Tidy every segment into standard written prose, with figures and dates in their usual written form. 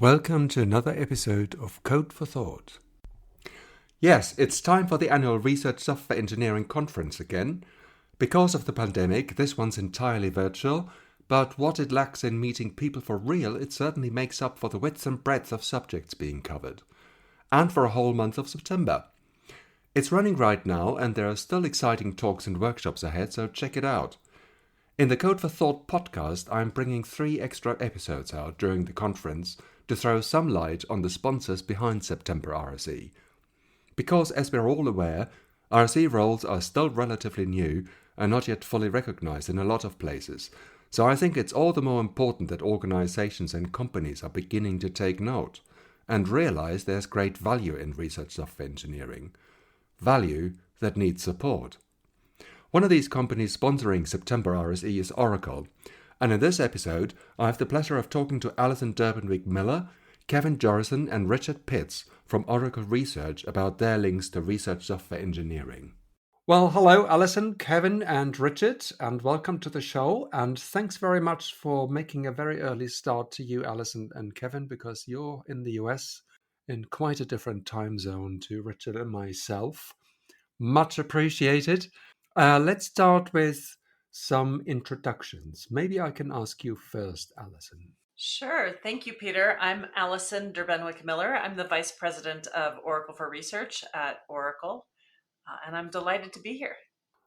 Welcome to another episode of Code for Thought. Yes, it's time for the annual Research Software Engineering Conference again. Because of the pandemic, this one's entirely virtual, but what it lacks in meeting people for real, it certainly makes up for the width and breadth of subjects being covered. And for a whole month of September. It's running right now, and there are still exciting talks and workshops ahead, so check it out. In the Code for Thought podcast, I'm bringing 3 extra episodes out during the conference to throw some light on the sponsors behind SeptembRSE. Because, as we're all aware, RSE roles are still relatively new and not yet fully recognized in a lot of places, so I think it's all the more important that organizations and companies are beginning to take note and realize there's great value in research software engineering. Value that needs support. One of these companies sponsoring SeptembRSE is Oracle, and in this episode I have the pleasure of talking to Alison Durbanwick-Miller, Kevin Jorrison and Richard Pitts from Oracle Research about their links to research software engineering. Well, hello Alison, Kevin and Richard, and welcome to the show, and thanks very much for making a very early start to you, Alison and Kevin, because you're in the US in quite a different time zone to Richard and myself. Much appreciated. Let's start with some introductions. Maybe I can ask you first, Alison. Sure. Thank you, Peter. I'm Alison Durbanwick-Miller. I'm the Vice President of Oracle for Research at Oracle, and I'm delighted to be here.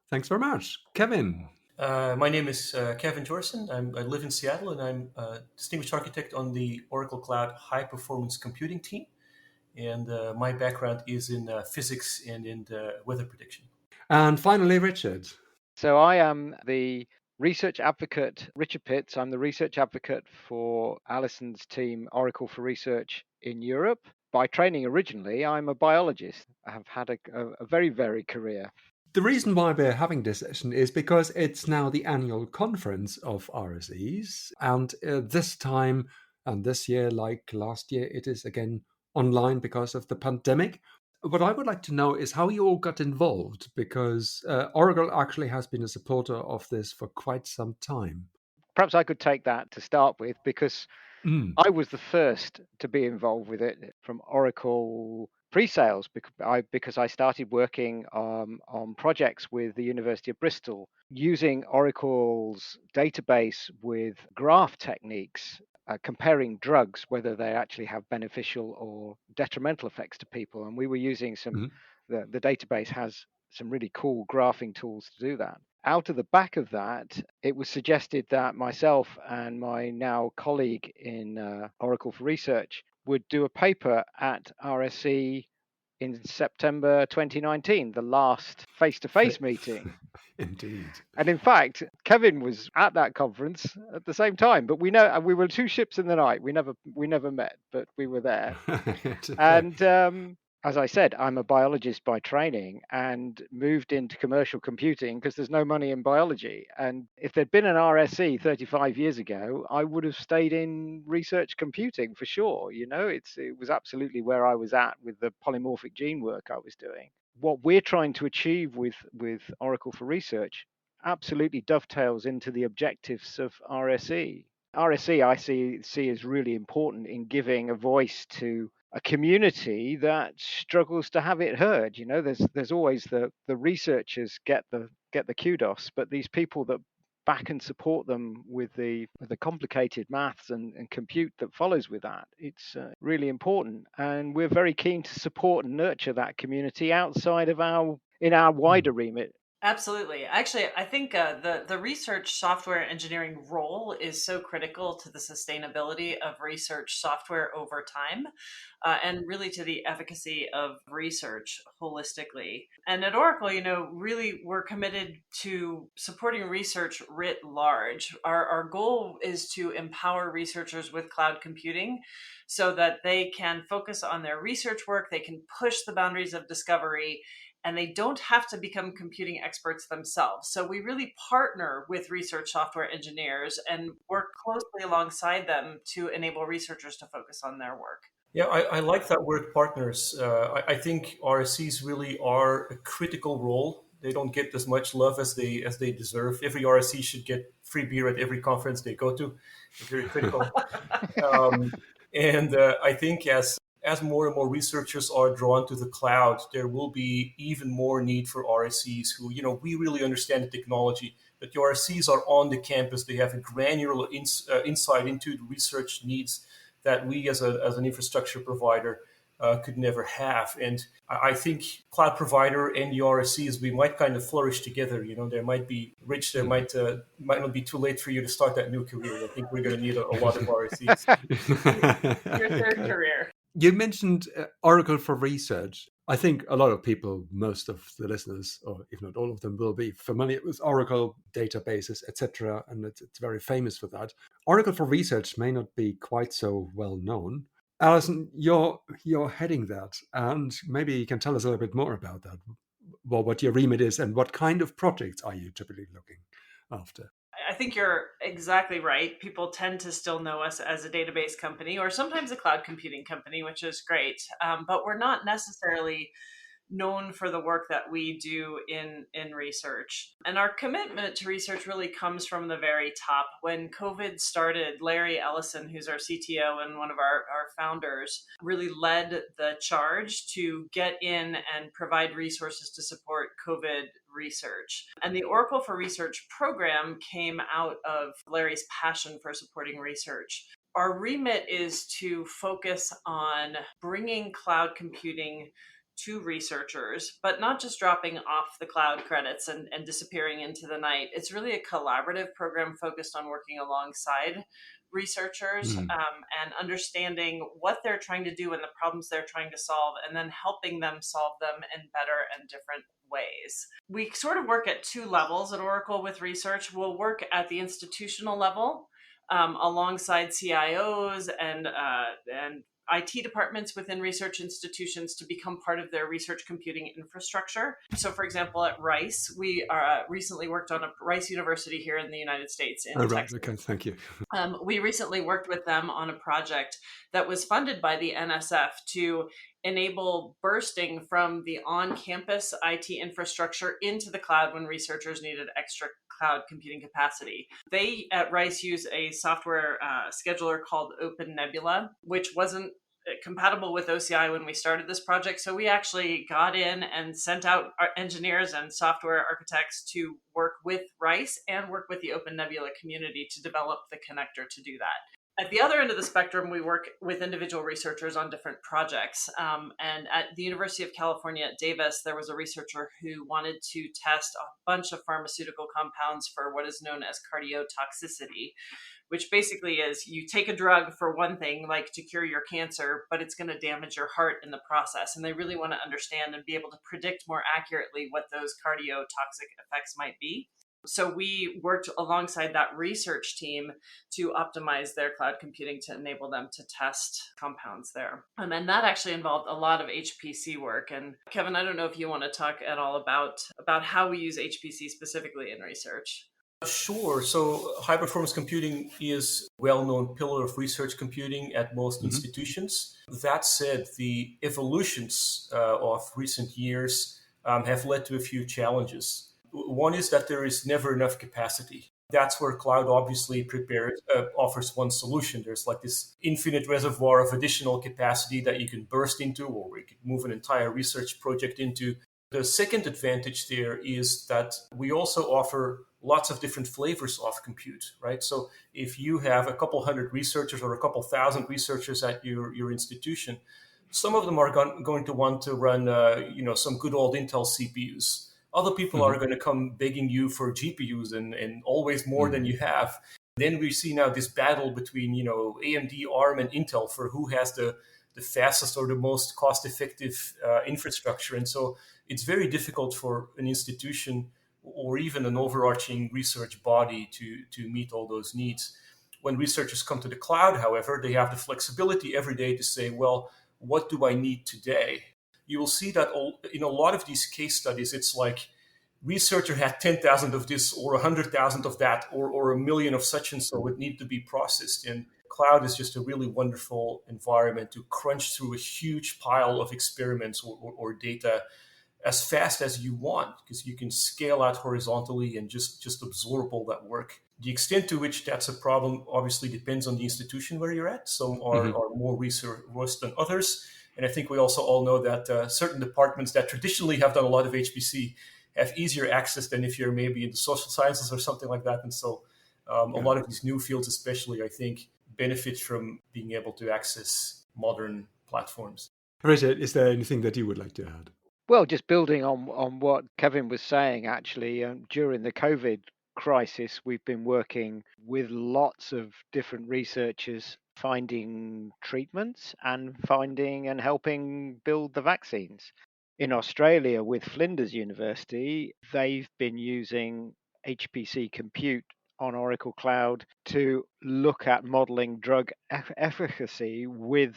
Thanks very much. Kevin. My name is Kevin Jorrison. I live in Seattle, and I'm a Distinguished Architect on the Oracle Cloud High Performance Computing team. And my background is in physics and in weather prediction. And finally, Richard. So I am the research advocate, Richard Pitts. I'm the research advocate for Alison's team, Oracle for Research in Europe. By training originally, I'm a biologist. I have had a very varied career. The reason why we're having this session is because it's now the annual conference of RSEs. And this time and this year, like last year, it is again online because of the pandemic. What I would like to know is how you all got involved, because Oracle actually has been a supporter of this for quite some time. Perhaps I could take that to start with, because I was the first to be involved with it from Oracle pre-sales, because I started working on projects with the University of Bristol using Oracle's database with graph techniques. Comparing drugs, whether they actually have beneficial or detrimental effects to people. And we were using the database has some really cool graphing tools to do that. Out of the back of that, it was suggested that myself and my now colleague in Oracle for Research would do a paper at RSE in September 2019, the last face-to-face meeting. Indeed. And in fact, Kevin was at that conference at the same time, but we were 2 ships in the night. We never met, but we were there. And as I said, I'm a biologist by training and moved into commercial computing because there's no money in biology. And if there'd been an RSE 35 years ago, I would have stayed in research computing for sure. You know, it was absolutely where I was at with the polymorphic gene work I was doing. What we're trying to achieve with Oracle for Research absolutely dovetails into the objectives of RSE. RSE I see as really important in giving a voice to a community that struggles to have it heard. You know, there's always the researchers get the kudos, but these people that back and support them with the complicated maths and compute that follows with that, it's really important. And we're very keen to support and nurture that community outside of our wider remit. Absolutely. Actually, I think the research software engineering role is so critical to the sustainability of research software over time, and really to the efficacy of research holistically. And at Oracle, you know, really we're committed to supporting research writ large. Our goal is to empower researchers with cloud computing so that they can focus on their research work, they can push the boundaries of discovery, and they don't have to become computing experts themselves. So we really partner with research software engineers and work closely alongside them to enable researchers to focus on their work. Yeah, I like that word, partners. I think RSEs really are a critical role. They don't get as much love as they deserve. Every RSE should get free beer at every conference they go to. It's very critical. And I think as more and more researchers are drawn to the cloud, there will be even more need for RSEs who, we really understand the technology, but the RSEs are on the campus. They have a granular insight into the research needs that we as an infrastructure provider could never have. And I think cloud provider and the RSEs, we might kind of flourish together. There might be, Rich, there might not be too late for you to start that new career. I think we're going to need a lot of RSEs. Your third career. You mentioned Oracle for Research. I think a lot of people, most of the listeners, or if not all of them, will be familiar with Oracle databases, etc., and it's very famous for that. Oracle for Research may not be quite so well known. Alison, you're heading that, and maybe you can tell us a little bit more about that. Well, what your remit is, and what kind of projects are you typically looking after? I think you're exactly right. People tend to still know us as a database company or sometimes a cloud computing company, which is great. But we're not necessarily known for the work that we do in research. And our commitment to research really comes from the very top. When COVID started, Larry Ellison, who's our CTO and one of our founders, really led the charge to get in and provide resources to support COVID research. And the Oracle for Research program came out of Larry's passion for supporting research. Our remit is to focus on bringing cloud computing to researchers, but not just dropping off the cloud credits and disappearing into the night. It's really a collaborative program focused on working alongside researchers and understanding what they're trying to do and the problems they're trying to solve, and then helping them solve them in better and different ways. We sort of work at two levels at Oracle with research. We'll work at the institutional level alongside CIOs and IT departments within research institutions to become part of their research computing infrastructure. So, for example, at Rice, we recently worked on Rice University here in the United States in Texas. Okay, thank you. We recently worked with them on a project that was funded by the NSF to enable bursting from the on-campus IT infrastructure into the cloud when researchers needed extra cloud computing capacity. They at Rice use a software scheduler called OpenNebula, which wasn't compatible with OCI when we started this project. So we actually got in and sent out our engineers and software architects to work with Rice and work with the OpenNebula community to develop the connector to do that. At the other end of the spectrum, we work with individual researchers on different projects. And at the University of California at Davis, there was a researcher who wanted to test a bunch of pharmaceutical compounds for what is known as cardiotoxicity, which basically is you take a drug for one thing, like to cure your cancer, but it's going to damage your heart in the process. And they really want to understand and be able to predict more accurately what those cardiotoxic effects might be. So we worked alongside that research team to optimize their cloud computing to enable them to test compounds there. And that actually involved a lot of HPC work. And Kevin, I don't know if you want to talk at all about how we use HPC specifically in research. Sure. So high performance computing is a well-known pillar of research computing at most institutions. That said, the evolutions of recent years have led to a few challenges. One is that there is never enough capacity. That's where cloud obviously offers one solution. There's like this infinite reservoir of additional capacity that you can burst into, or we could move an entire research project into. The second advantage there is that we also offer lots of different flavors of compute, right? So if you have a couple hundred researchers or a couple thousand researchers at your institution, some of them are going to want to run some good old Intel CPUs. Other people are going to come begging you for GPUs and always more than you have. Then we see now this battle between, AMD, ARM, and Intel for who has the fastest or the most cost-effective infrastructure. And so it's very difficult for an institution or even an overarching research body to meet all those needs. When researchers come to the cloud, however, they have the flexibility every day to say, well, what do I need today? You will see that in a lot of these case studies, it's like researcher had 10,000 of this or 100,000 of that or a million of such and so would need to be processed. And cloud is just a really wonderful environment to crunch through a huge pile of experiments or data as fast as you want, because you can scale out horizontally and just absorb all that work. The extent to which that's a problem obviously depends on the institution where you're at. Some are more resourced than others. And I think we also all know that certain departments that traditionally have done a lot of HPC have easier access than if you're maybe in the social sciences or something like that. And so a lot of these new fields especially, I think, benefit from being able to access modern platforms. Richard, is there anything that you would like to add? Well, just building on what Kevin was saying, actually, during the COVID crisis, we've been working with lots of different researchers finding treatments and finding and helping build the vaccines. In Australia, with Flinders University, they've been using HPC compute on Oracle Cloud to look at modeling drug efficacy with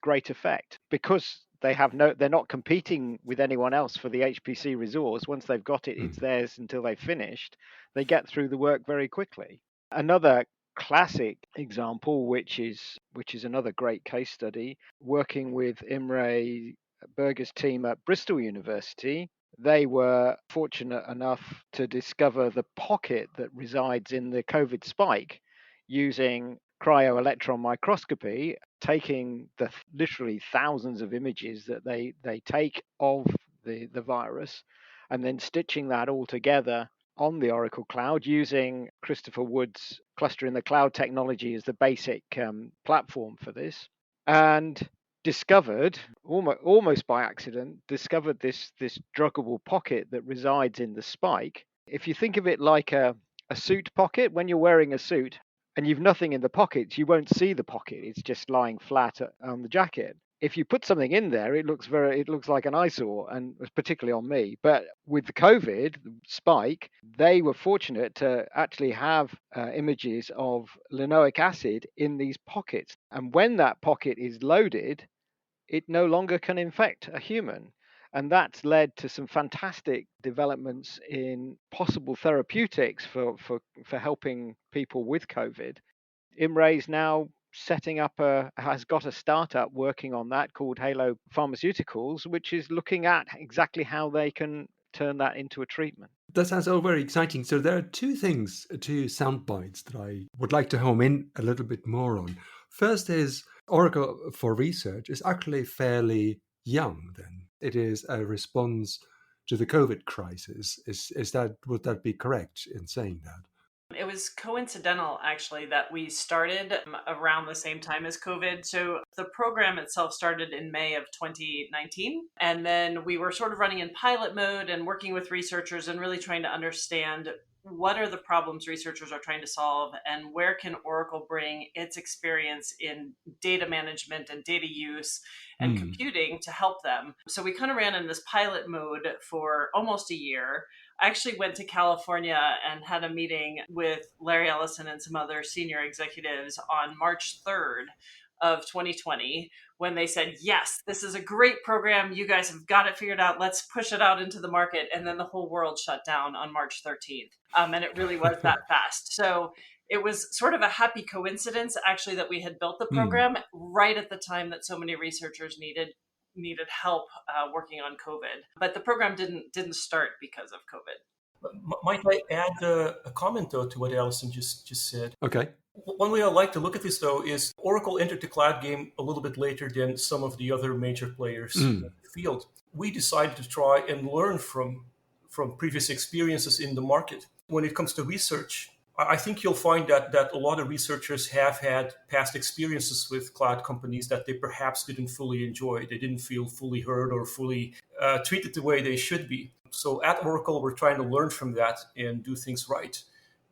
great effect, because they're not competing with anyone else for the HPC resource. Once they've got it, it's theirs until they've finished. They get through the work very quickly. Another classic example, which is another great case study, working with Imre Berger's team at Bristol University. They were fortunate enough to discover the pocket that resides in the COVID spike using cryo-electron microscopy, taking the literally thousands of images that they take of the virus, and then stitching that all together on the Oracle Cloud using Christopher Wood's Cluster in the Cloud technology as the basic platform for this, and discovered, almost by accident, this druggable pocket that resides in the spike. If you think of it like a suit pocket, when you're wearing a suit and you've nothing in the pockets, you won't see the pocket. It's just lying flat on the jacket. If you put something in there, it looks like an eyesore, and particularly on me. But with the COVID spike, they were fortunate to actually have images of linoleic acid in these pockets. And when that pocket is loaded, it no longer can infect a human. And that's led to some fantastic developments in possible therapeutics for helping people with COVID. Imre's now has got a startup working on that called Halo Pharmaceuticals, which is looking at exactly how they can turn that into a treatment. That sounds all very exciting. So there are two sound bites that I would like to home in a little bit more on. First is Oracle for Research is actually fairly young then. It is a response to the COVID crisis. Would that be correct in saying that? It was coincidental, actually, that we started around the same time as COVID. So the program itself started in May of 2019. And then we were sort of running in pilot mode and working with researchers and really trying to understand what are the problems researchers are trying to solve and where can Oracle bring its experience in data management and data use and computing to help them. So we kind of ran in this pilot mode for almost a year. I actually went to California and had a meeting with Larry Ellison and some other senior executives on March 3rd of 2020, when they said, yes, this is a great program. You guys have got it figured out. Let's push it out into the market. And then the whole world shut down on March 13th. And it really was that fast. So it was sort of a happy coincidence, actually, that we had built the program right at the time that so many researchers needed help working on COVID. But the program didn't start because of COVID. Might I add a comment, though, to what Alison just said? Okay. One way I like to look at this, though, is Oracle entered the cloud game a little bit later than some of the other major players in the field. We decided to try and learn from previous experiences in the market. When it comes to research, I think you'll find that a lot of researchers have had past experiences with cloud companies that they perhaps didn't fully enjoy. They didn't feel fully heard or fully treated the way they should be. So at Oracle, we're trying to learn from that and do things right.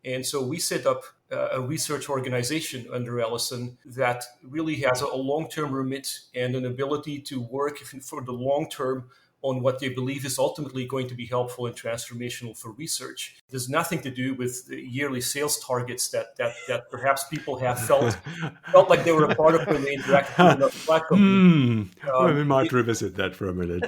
And so we set up a research organization under Ellison that really has a long-term remit and an ability to work for the long term on what they believe is ultimately going to be helpful and transformational for research. There's nothing to do with the yearly sales targets that perhaps people have felt like they were a part of when they interacted with another platform. We might revisit that for a minute.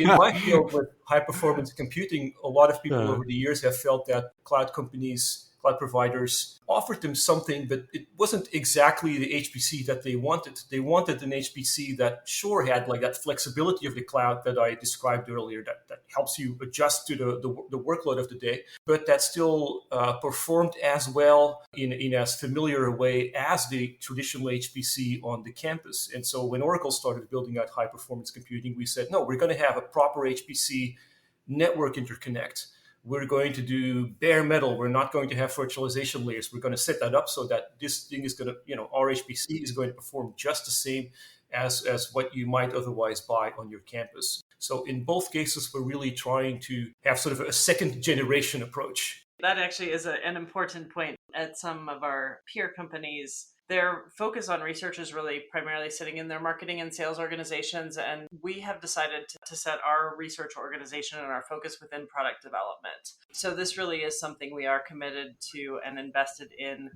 In my field with high-performance computing, a lot of people over the years have felt that cloud companies cloud providers offered them something, but it wasn't exactly the HPC that they wanted. They wanted an HPC that sure had like that flexibility of the cloud that I described earlier, that helps you adjust to the workload of the day, but that still performed as well in as familiar a way as the traditional HPC on the campus. And so when Oracle started building out high performance computing, we said, no, we're going to have a proper HPC network interconnect. We're going to do bare metal. We're not going to have virtualization layers. We're going to set that up so that this thing is going to, our HPC is going to perform just the same as what you might otherwise buy on your campus. So in both cases, we're really trying to have sort of a second generation approach. That actually is an important point. At some of our peer companies, their focus on research is really primarily sitting in their marketing and sales organizations. And we have decided to set our research organization and our focus within product development. So this really is something we are committed to and invested in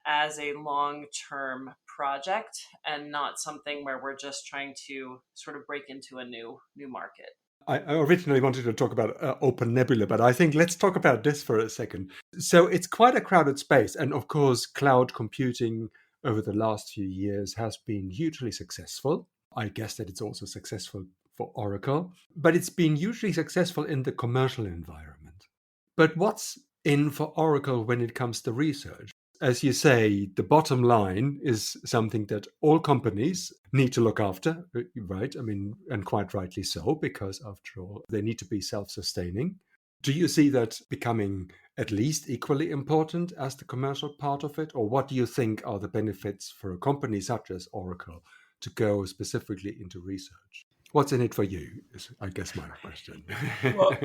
as a long-term project, and not something where we're just trying to sort of break into a new market. I originally wanted to talk about Open Nebula, but I think let's talk about this for a second. So it's quite a crowded space. And of course, cloud computing over the last few years has been hugely successful. I guess that it's also successful for Oracle, but it's been hugely successful in the commercial environment. But what's in for Oracle when it comes to research? As you say, the bottom line is something that all companies need to look after, right? I mean, and quite rightly so, because after all, they need to be self-sustaining. Do you see that becoming at least equally important as the commercial part of it? Or what do you think are the benefits for a company such as Oracle to go specifically into research? What's in it for you, is, I guess, my question. Well,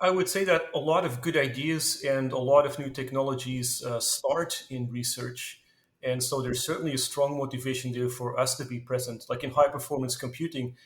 I would say that a lot of good ideas and a lot of new technologies start in research. And so there's certainly a strong motivation there for us to be present. Like in high performance computing,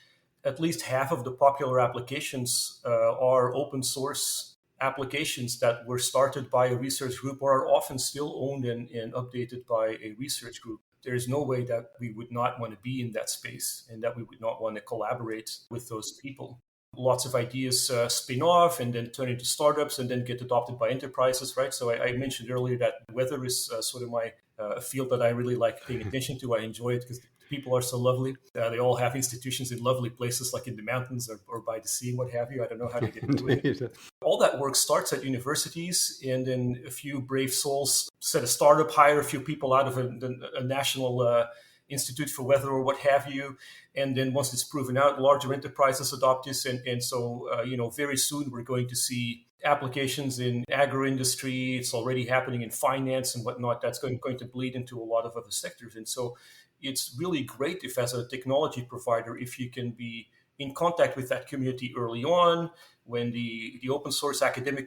at least half of the popular applications are open source applications that were started by a research group or are often still owned and updated by a research group. There is no way that we would not want to be in that space and that we would not want to collaborate with those people. Lots of ideas spin off and then turn into startups and then get adopted by enterprises, right? So I mentioned earlier that weather is sort of my field that I really like paying attention to. I enjoy it because people are so lovely. They all have institutions in lovely places like in the mountains or by the sea, what have you. I don't know how to get into it. All that work starts at universities, and then a few brave souls set a startup, hire a few people out of a national Institute for Weather or what have you. And then once it's proven out, larger enterprises adopt this. And so, very soon we're going to see applications in agro-industry. It's already happening in finance and whatnot. That's going to bleed into a lot of other sectors. And so it's really great if, as a technology provider, if you can be in contact with that community early on, when the open source academic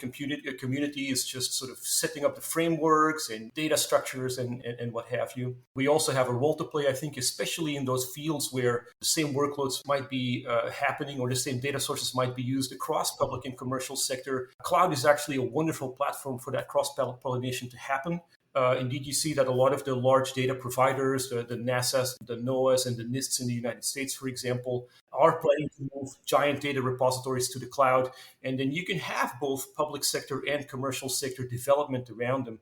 community is just sort of setting up the frameworks and data structures and what have you. We also have a role to play, I think, especially in those fields where the same workloads might be happening or the same data sources might be used across public and commercial sector. Cloud is actually a wonderful platform for that cross-pollination to happen. Indeed, you see that a lot of the large data providers, the NASAs, the NOAAs, and the NISTs in the United States, for example, are planning to move giant data repositories to the cloud. And then you can have both public sector and commercial sector development around them.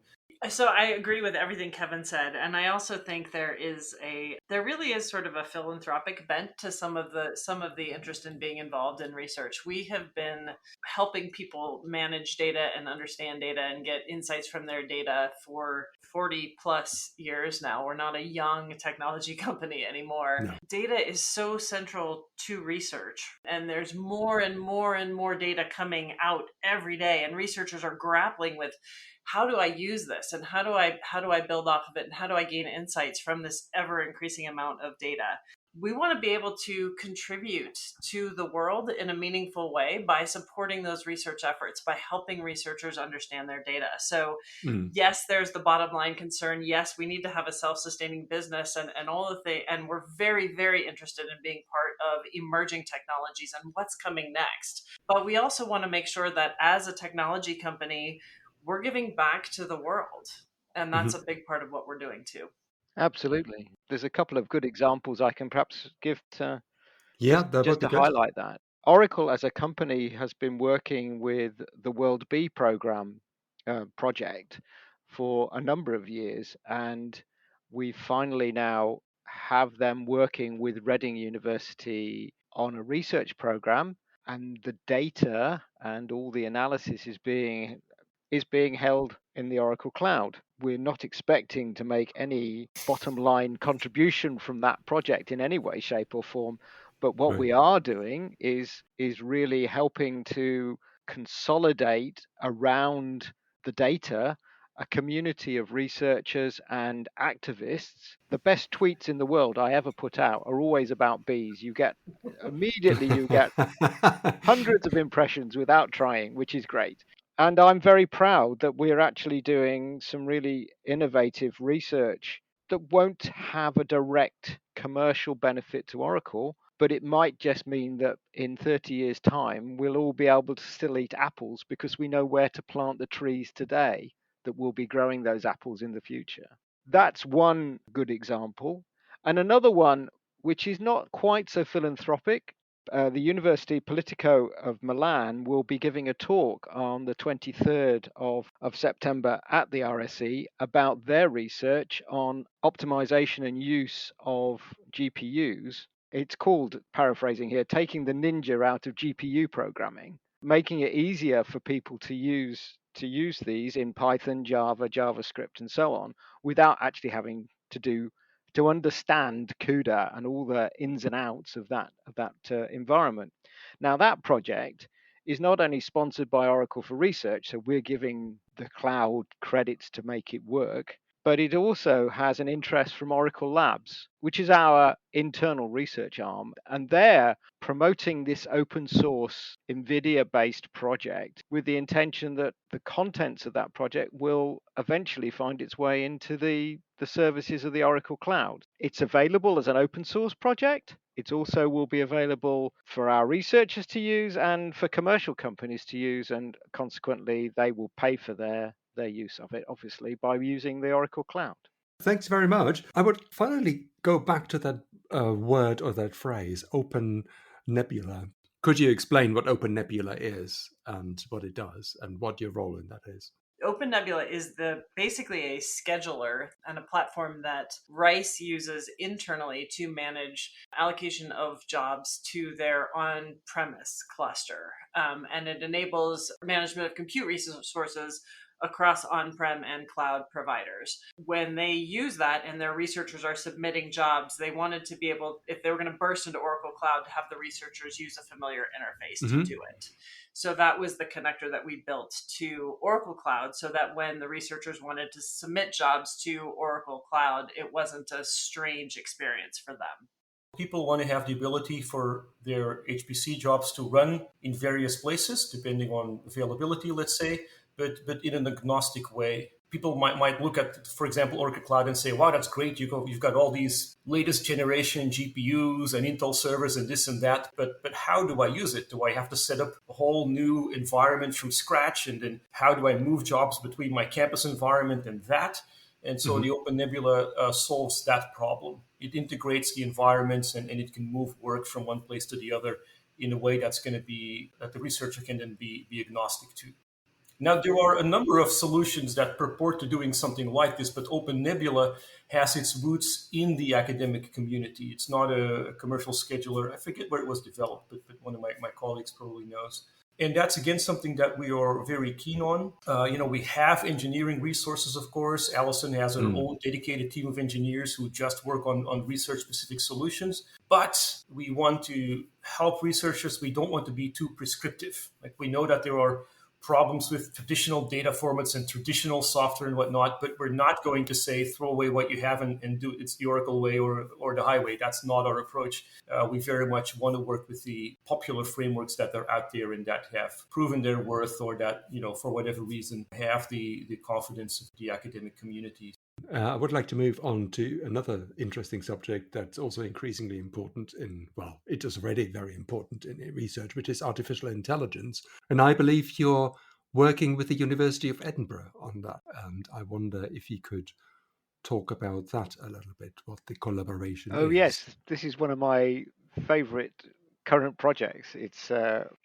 So I agree with everything Kevin said. And I also think there really is sort of a philanthropic bent to some of the interest in being involved in research. We have been helping people manage data and understand data and get insights from their data for 40 plus years now. We're not a young technology company anymore. No. Data is so central to research, and there's more and more and more data coming out every day, and researchers are grappling with, how do I use this, and how do I build off of it, and how do I gain insights from this ever increasing amount of data? We want to be able to contribute to the world in a meaningful way by supporting those research efforts, by helping researchers understand their data. So yes, there's the bottom line concern. Yes, we need to have a self-sustaining business and all of the, and we're very, very interested in being part of emerging technologies and what's coming next. But we also want to make sure that as a technology company, we're giving back to the world. And that's a big part of what we're doing too. Absolutely. There's a couple of good examples I can perhaps give to highlight that. Oracle as a company has been working with the World Bee Program project for a number of years, and we finally now have them working with Reading University on a research program, and the data and all the analysis is being held in the Oracle Cloud. We're not expecting to make any bottom line contribution from that project in any way, shape, or form. But what we are doing is really helping to consolidate around the data a community of researchers and activists. The best tweets in the world I ever put out are always about bees. You get hundreds of impressions without trying, which is great. And I'm very proud that we're actually doing some really innovative research that won't have a direct commercial benefit to Oracle, but it might just mean that in 30 years' time, we'll all be able to still eat apples because we know where to plant the trees today that will be growing those apples in the future. That's one good example. And another one, which is not quite so philanthropic, the University Politico of Milan will be giving a talk on the 23rd of September at the RSE about their research on optimization and use of GPUs. It's called, paraphrasing here, taking the ninja out of GPU programming, making it easier for people to use these in Python, Java, JavaScript, and so on, without actually having to understand CUDA and all the ins and outs of that environment. Now, that project is not only sponsored by Oracle for Research, so we're giving the cloud credits to make it work, but it also has an interest from Oracle Labs, which is our internal research arm, and they're promoting this open source NVIDIA-based project with the intention that the contents of that project will eventually find its way into the services of the Oracle Cloud. It's available as an open source project. It also will be available for our researchers to use and for commercial companies to use, and consequently, they will pay for their use of it, obviously, by using the Oracle Cloud. Thanks very much. I would finally go back to that word or that phrase, Open Nebula. Could you explain what Open Nebula is and what it does and what your role in that is? Open Nebula is basically a scheduler and a platform that RICE uses internally to manage allocation of jobs to their on-premise cluster. And it enables management of compute resources across on-prem and cloud providers. When they use that and their researchers are submitting jobs, they wanted to be able, if they were going to burst into Oracle Cloud, to have the researchers use a familiar interface to do it. So that was the connector that we built to Oracle Cloud, so that when the researchers wanted to submit jobs to Oracle Cloud, it wasn't a strange experience for them. People want to have the ability for their HPC jobs to run in various places, depending on availability, let's say, but in an agnostic way. People might look at, for example, Oracle Cloud and say, wow, that's great. You've got all these latest generation GPUs and Intel servers and this and that. But how do I use it? Do I have to set up a whole new environment from scratch? And then how do I move jobs between my campus environment and that? And so the Open Nebula solves that problem. It integrates the environments and it can move work from one place to the other in a way that's going to be, that the researcher can then be agnostic to. Now, there are a number of solutions that purport to doing something like this, but Open Nebula has its roots in the academic community. It's not a commercial scheduler. I forget where it was developed, but one of my colleagues probably knows. And that's, again, something that we are very keen on. We have engineering resources, of course. Alison has her own dedicated team of engineers who just work on research-specific solutions. But we want to help researchers. We don't want to be too prescriptive. Like, we know that there are problems with traditional data formats and traditional software and whatnot, but we're not going to say throw away what you have and do it's the Oracle way or the highway. That's not our approach. We very much want to work with the popular frameworks that are out there and that have proven their worth, or that, for whatever reason, have the confidence of the academic community. I would like to move on to another interesting subject that's also increasingly important it is already very important in research, which is artificial intelligence. And I believe you're working with the University of Edinburgh on that. And I wonder if you could talk about that a little bit, what the collaboration is. Oh, yes. This is one of my favorite current projects. It's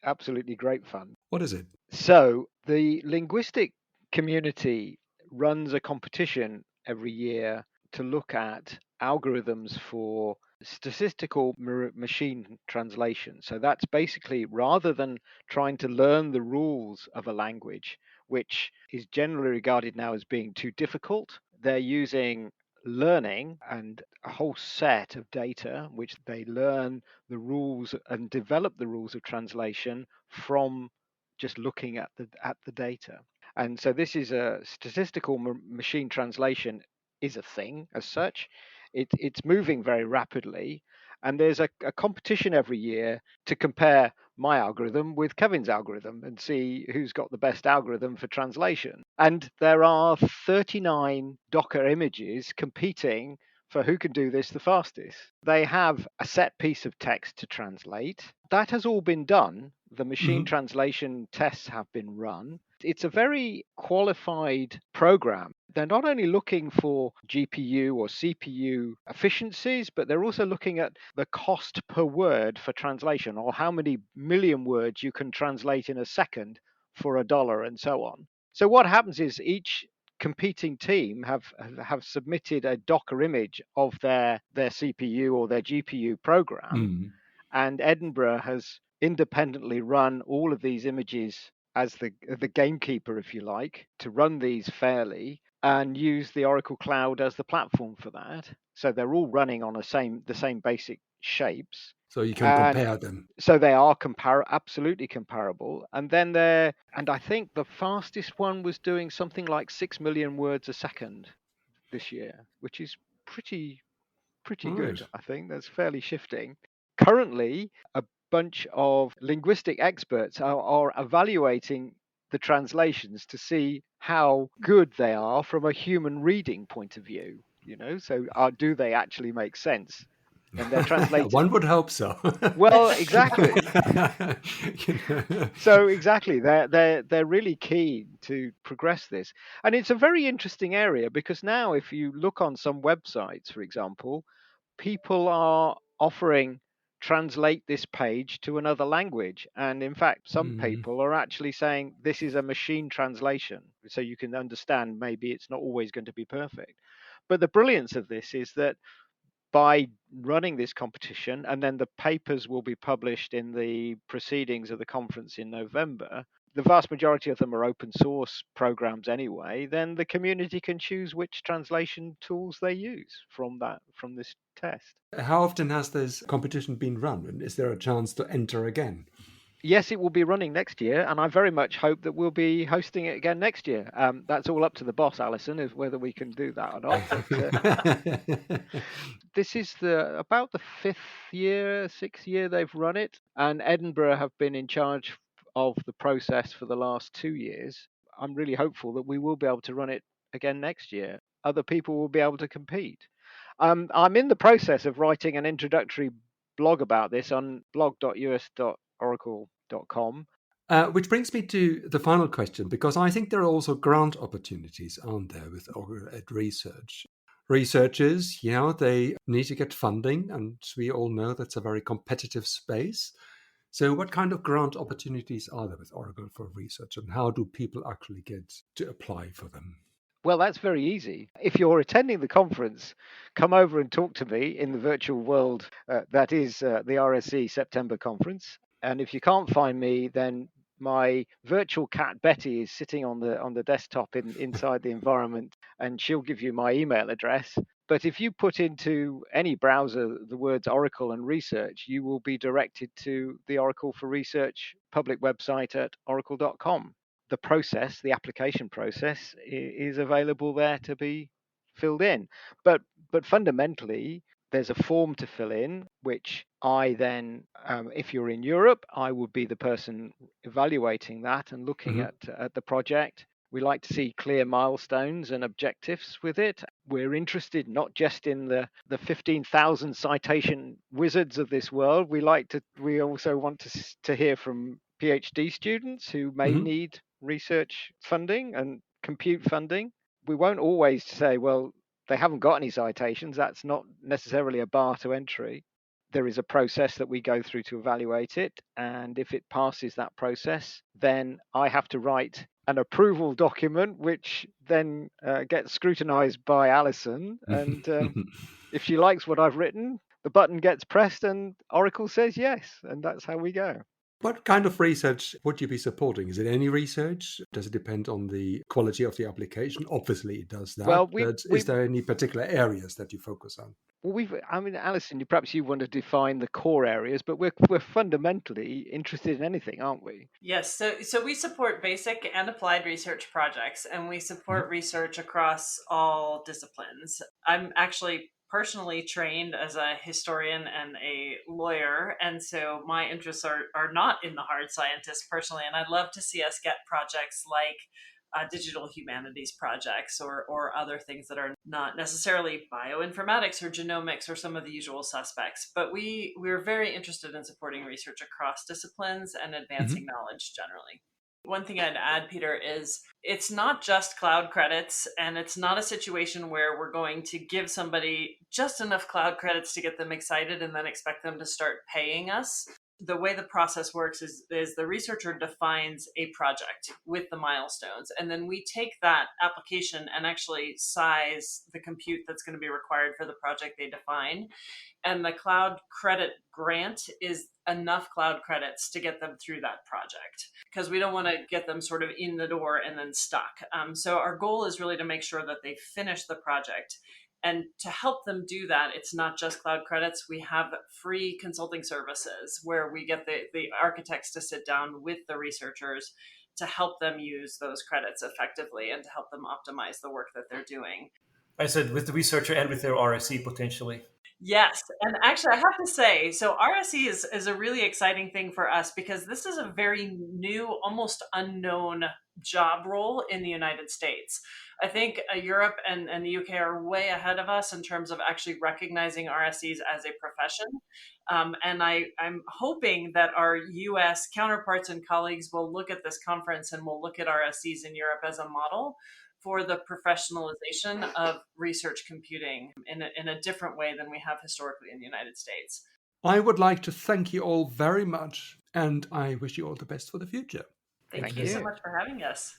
absolutely great fun. What is it? So the linguistic community runs a competition every year to look at algorithms for statistical machine translation. So that's basically, rather than trying to learn the rules of a language, which is generally regarded now as being too difficult, they're using learning and a whole set of data which they learn the rules and develop the rules of translation from just looking at the data. And so this is a statistical machine translation is a thing as such. It's moving very rapidly, and there's a competition every year to compare my algorithm with Kevin's algorithm and see who's got the best algorithm for translation. And there are 39 Docker images competing for who can do this the fastest. They have a set piece of text to translate. That has all been done. The machine translation tests have been run. It's a very qualified program. They're not only looking for GPU or CPU efficiencies, but they're also looking at the cost per word for translation, or how many million words you can translate in a second for $1 and so on. So what happens is each competing team have submitted a Docker image of their CPU or their GPU program, and Edinburgh has independently run all of these images as the gamekeeper, if you like, to run these fairly and use the Oracle Cloud as the platform for that. So they're all running on the same basic shapes. So you can compare them. So they are absolutely comparable. And then I think the fastest one was doing something like 6 million words a second this year, which is pretty good. I think that's fairly shifting. Currently, a bunch of linguistic experts are evaluating the translations to see how good they are from a human reading point of view. So do they actually make sense? And they're translating. One would hope so. Well, exactly. So exactly, they're really keen to progress this, and it's a very interesting area because now, if you look on some websites, for example, people are offering translate this page to another language. And in fact, some people are actually saying this is a machine translation. So you can understand maybe it's not always going to be perfect. But the brilliance of this is that by running this competition, and then the papers will be published in the proceedings of the conference in November, the vast majority of them are open source programs anyway, then the community can choose which translation tools they use from this test. How often has this competition been run? And is there a chance to enter again? Yes, it will be running next year, and I very much hope that we'll be hosting it again next year. That's all up to the boss, Alison, is whether we can do that or not. But, this is about the 6th year they've run it, and Edinburgh have been in charge of the process for the last 2 years. I'm really hopeful that we will be able to run it again next year. Other people will be able to compete. I'm in the process of writing an introductory blog about this on blog.us.oracle.com. Which brings me to the final question, because I think there are also grant opportunities, aren't there, with at research? Researchers, they need to get funding, and we all know that's a very competitive space. So what kind of grant opportunities are there with Oracle for research, and how do people actually get to apply for them? Well, that's very easy. If you're attending the conference, come over and talk to me in the virtual world that is the RSE September conference. And if you can't find me, then my virtual cat Betty is sitting on the desktop inside the environment, and she'll give you my email address. But if you put into any browser the words Oracle and research, you will be directed to the Oracle for Research public website at oracle.com. The process, the application process, is available there to be filled in. But fundamentally, there's a form to fill in, which I then, if you're in Europe, I would be the person evaluating that and looking at the project. We like to see clear milestones and objectives with it. We're interested not just in the 15,000 citation wizards of this world. We also want to hear from PhD students who may need research funding and compute funding. We won't always say, well, they haven't got any citations. That's not necessarily a bar to entry. There is a process that we go through to evaluate it. And if it passes that process, then I have to write an approval document, which then gets scrutinized by Alison. And if she likes what I've written, the button gets pressed and Oracle says yes. And that's how we go. What kind of research would you be supporting? Is it any research? Does it depend on the quality of the application? Obviously, it does that. Well, but is there any particular areas that you focus on? Well, Alison, perhaps you want to define the core areas, but we're fundamentally interested in anything, aren't we? Yes. So we support basic and applied research projects, and we support research across all disciplines. I'm actually personally trained as a historian and a lawyer, and so my interests are not in the hard scientists personally, and I'd love to see us get projects like digital humanities projects or other things that are not necessarily bioinformatics or genomics or some of the usual suspects. But we're very interested in supporting research across disciplines and advancing knowledge generally. One thing I'd add, Peter, is it's not just cloud credits, and it's not a situation where we're going to give somebody just enough cloud credits to get them excited and then expect them to start paying us. The way the process works is the researcher defines a project with the milestones, and then we take that application and actually size the compute that's going to be required for the project they define. And the cloud credit grant is enough cloud credits to get them through that project, because we don't want to get them sort of in the door and then stuck. So our goal is really to make sure that they finish the project. And to help them do that, it's not just cloud credits. We have free consulting services where we get the architects to sit down with the researchers to help them use those credits effectively and to help them optimize the work that they're doing. I said with the researcher and with their RSE potentially. Yes. And actually, I have to say, so RSE is a really exciting thing for us because this is a very new, almost unknown job role in the United States. I think Europe and the UK are way ahead of us in terms of actually recognizing RSEs as a profession. And I'm hoping that our US counterparts and colleagues will look at this conference and will look at RSEs in Europe as a model for the professionalization of research computing in a different way than we have historically in the United States. I would like to thank you all very much, and I wish you all the best for the future. Thank you so much for having us.